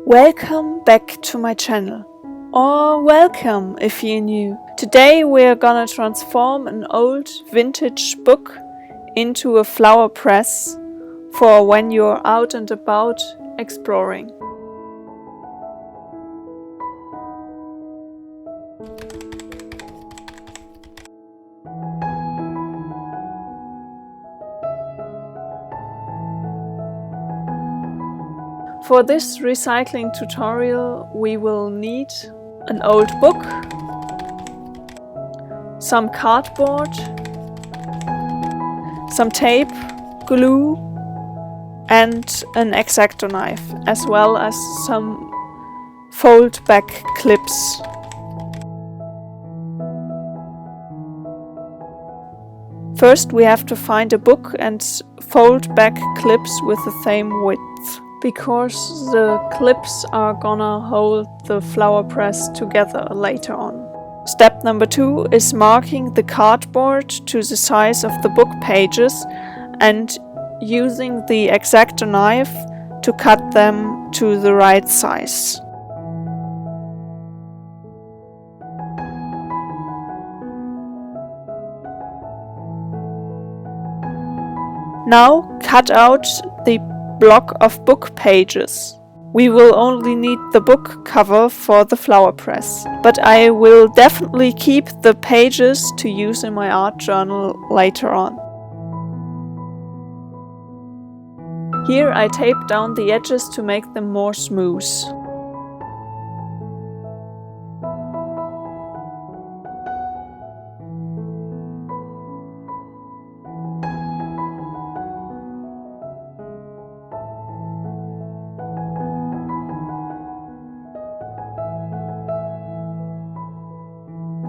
Welcome back to my channel, or welcome if you're new. Today we're gonna transform an old vintage book into a flower press for when you're out and about exploring. For this recycling tutorial we will need an old book, some cardboard, some tape, glue and an X-Acto knife, as well as some fold back clips. First we have to find a book and fold back clips with the same width, because the clips are gonna hold the flower press together later on. Step number 2 is marking the cardboard to the size of the book pages and using the X-Acto knife to cut them to the right size. Now cut out the block of book pages. We will only need the book cover for the flower press, but I will definitely keep the pages to use in my art journal later on. Here I tape down the edges to make them more smooth.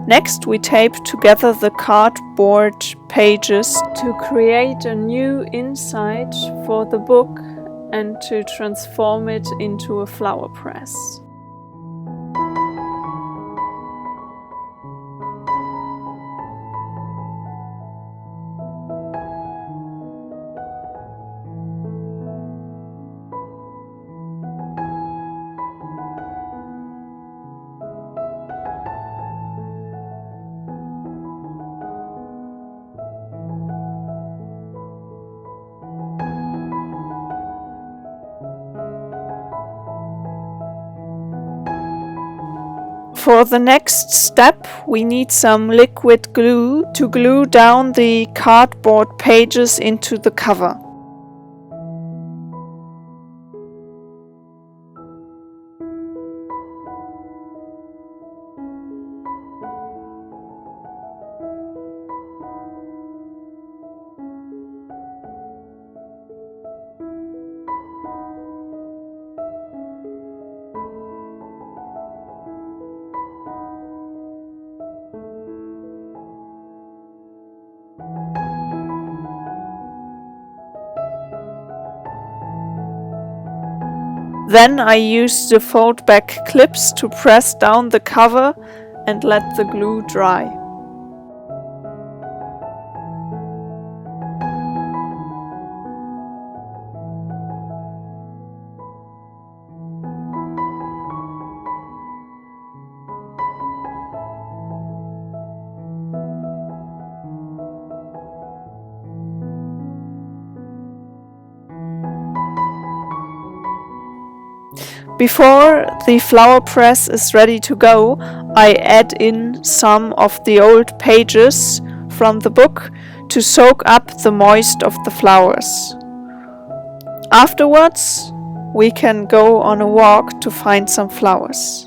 Next we tape together the cardboard pages to create a new inside for the book and to transform it into a flower press. For the next step we need some liquid glue to glue down the cardboard pages into the cover. Then I use the fold back clips to press down the cover and let the glue dry. Before the flower press is ready to go, I add in some of the old pages from the book to soak up the moist of the flowers. Afterwards, we can go on a walk to find some flowers.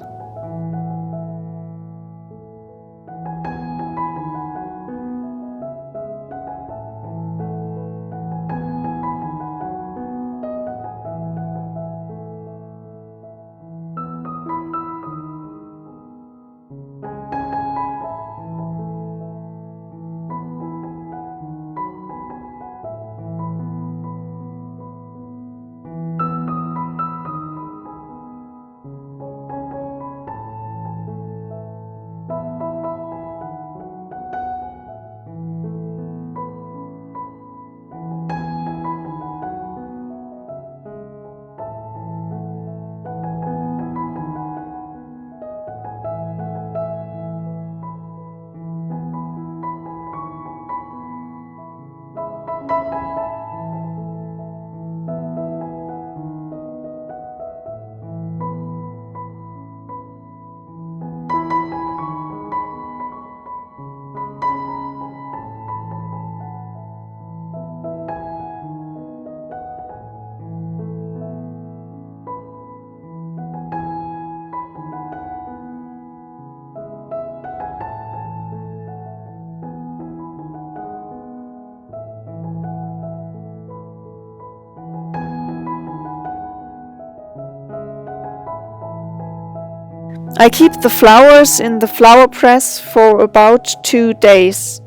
I keep the flowers in the Flowerpress for about 2 days.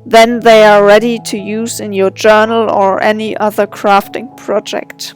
Then they are ready to use in your journal or any other crafting project.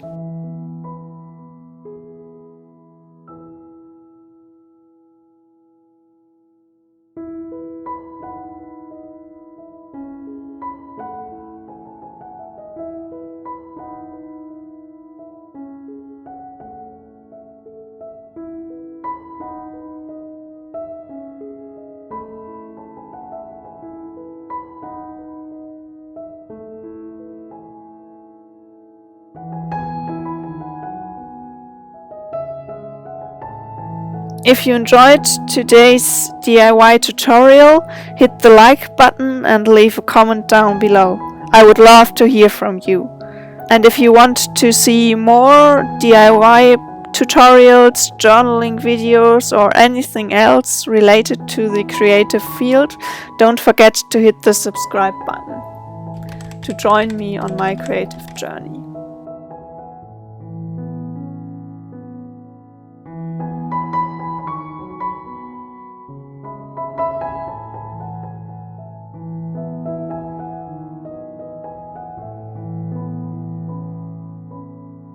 If you enjoyed today's DIY tutorial, hit the like button and leave a comment down below. I would love to hear from you. And if you want to see more DIY tutorials, journaling videos, or anything else related to the creative field, don't forget to hit the subscribe button to join me on my creative journey.